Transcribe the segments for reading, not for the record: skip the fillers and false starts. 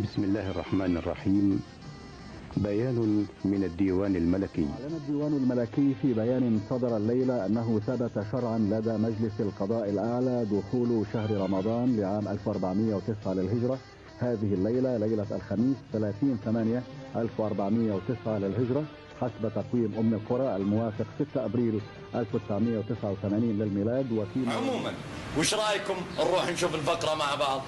بسم الله الرحمن الرحيم. بيان من الديوان الملكي. أعلن الديوان الملكي في بيان صدر الليلة أنه ثبت شرعا لدى مجلس القضاء الأعلى دخول شهر رمضان لعام 1409 للهجرة هذه الليلة ليلة الخميس 30/8/1409 للهجرة حسب تقويم أم القرى الموافق 6 أبريل 1989 للميلاد. وفيما عموما وش رايكم نروح نشوف الفقرة مع بعض؟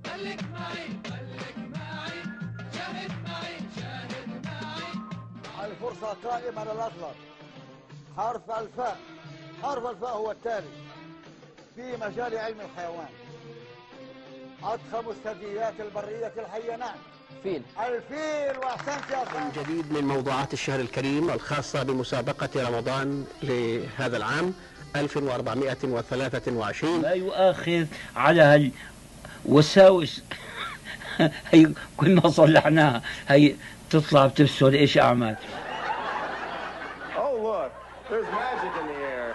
خليك معي شاهد معي الفرصة قائمة للأصغر. حرف الفاء هو التالي في مجال علم الحيوان. أضخم الثدييات البرية الحية. نعم، الفيل. وأحسنت يا فندم. جديد من موضوعات الشهر الكريم الخاصة بمسابقة رمضان لهذا العام 1423. لا يؤاخذ على هالوساوس هي كنا صلحناها، هي تطلع بتفسد ايش اعمال. Oh look, there's magic in the air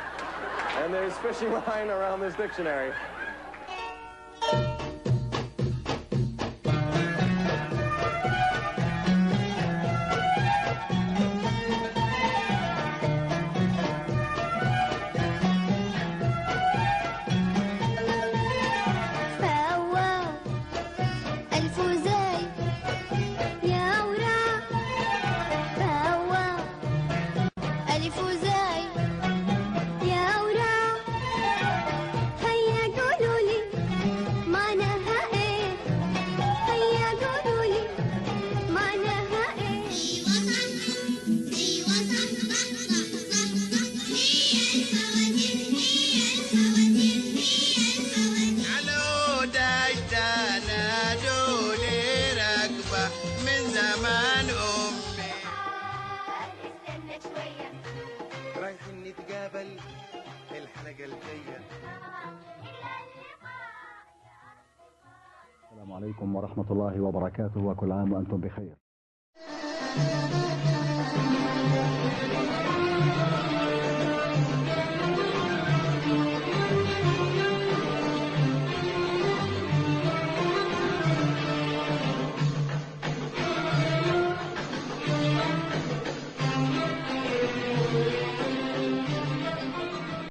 and there's fishing line around this dictionary. رايحين نتقابل الحلقة الجاية. السلام عليكم ورحمة الله وبركاته، وكل عام وأنتم بخير.